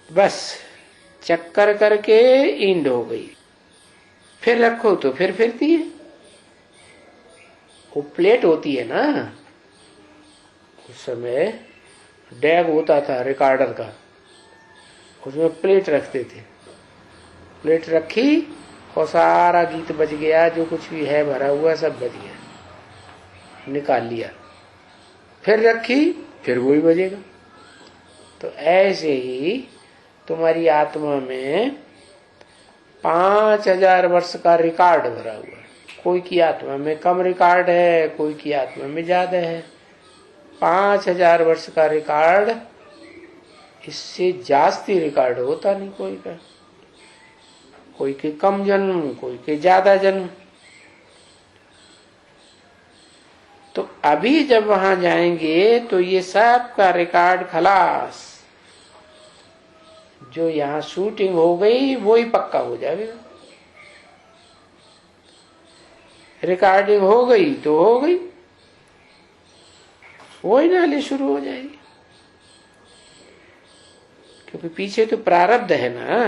बस चक्कर करके इंड हो गई, फिर रखो तो फिर फिरती है। वो प्लेट होती है ना, उस समय डैग होता था रिकॉर्डर का, उसमें प्लेट रखते थे, प्लेट रखी और सारा गीत बज गया, जो कुछ भी है भरा हुआ सब बज गया, निकाल लिया, फिर रखी फिर वही बजेगा। तो ऐसे ही तुम्हारी आत्मा में 5000 वर्ष का रिकॉर्ड भरा हुआ है। कोई की आत्मा में कम रिकॉर्ड है, कोई की आत्मा में ज्यादा है। 5000 वर्ष का रिकॉर्ड, इससे जास्ती रिकॉर्ड होता नहीं कोई का। कोई के कम जन्म, कोई के ज्यादा जन्म। तो अभी जब वहां जाएंगे तो ये सब का रिकॉर्ड खलास, जो यहां शूटिंग हो गई वो ही पक्का हो जाएगा। रिकॉर्डिंग हो गई तो हो गई, वही नाली शुरू हो जाएगी, क्योंकि पीछे तो प्रारब्ध है ना,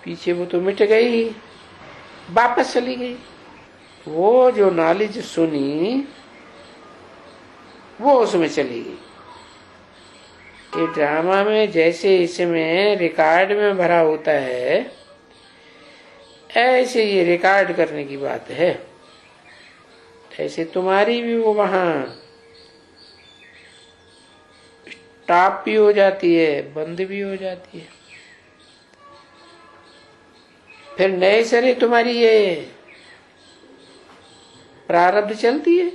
पीछे वो तो मिट गई, वापस चली गई। वो जो नॉलेज सुनी वो उसमें चली गई। ये ड्रामा में जैसे इसमें रिकॉर्ड में भरा होता है, ऐसे ये रिकॉर्ड करने की बात है। ऐसे तुम्हारी भी वो वहां स्टॉप भी हो जाती है, बंद भी हो जाती है, फिर नए सिरे तुम्हारी ये प्रारब्ध चलती है।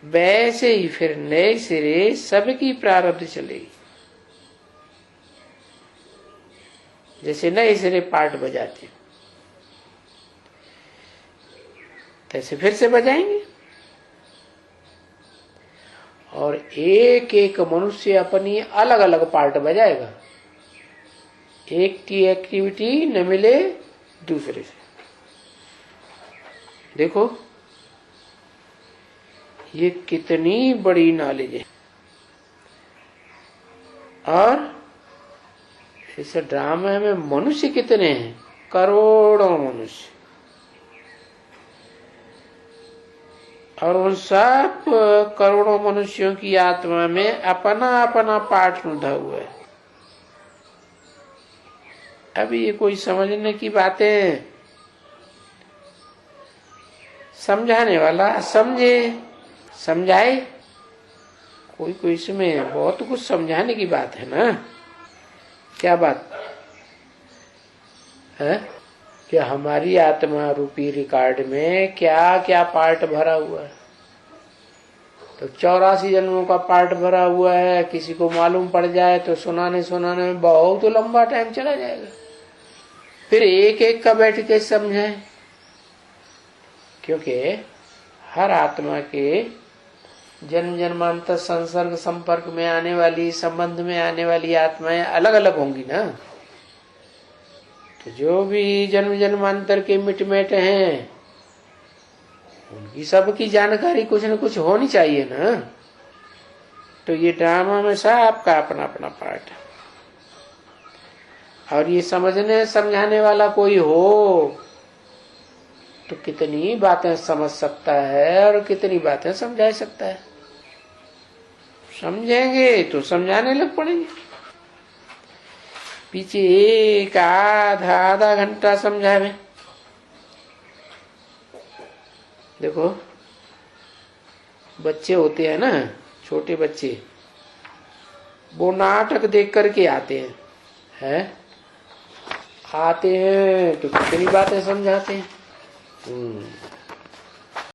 वैसे ही फिर नए सिरे सबकी प्रारब्ध चलेगी। जैसे नए सिरे पार्ट बजाते तैसे फिर से बजाएंगे, और एक एक मनुष्य अपनी अलग अलग पार्ट बजाएगा। एक की एक्टिविटी न मिले दूसरे से। देखो ये कितनी बड़ी नॉलेज है। और इस ड्रामे में मनुष्य कितने हैं? करोड़ों मनुष्य, और उन सब करोड़ों मनुष्यों की आत्मा में अपना अपना पार्ट रुंधा हुआ है। अभी ये कोई समझने की बातें, समझाने वाला समझे, समझाए। कोई इसमें बहुत कुछ समझाने की बात है ना। क्या बात है कि हमारी आत्मा रूपी रिकॉर्ड में क्या क्या पार्ट भरा हुआ है। तो 84 जन्मों का पार्ट भरा हुआ है। किसी को मालूम पड़ जाए तो सुनाने में बहुत लंबा टाइम चला जाएगा। फिर एक एक का बैठ के समझाए, क्योंकि हर आत्मा के जन्म जन्मांतर संसर्ग संपर्क में आने वाली, संबंध में आने वाली आत्माएं अलग अलग होंगी ना। तो जो भी जन्म जन्मांतर के मिटमेट हैं, उनकी सबकी जानकारी कुछ न कुछ होनी चाहिए ना। तो ये ड्रामा में सबका अपना अपना पार्ट है। और ये समझने समझाने वाला कोई हो तो कितनी बातें समझ सकता है और कितनी बातें समझा सकता है। समझेंगे तो समझाने लग पड़ेंगे। पीछे एक आधा घंटा समझावे। देखो बच्चे होते हैं ना, छोटे बच्चे, वो नाटक देख करके आते हैं, आते हैं तो कितनी बातें समझाते हैं।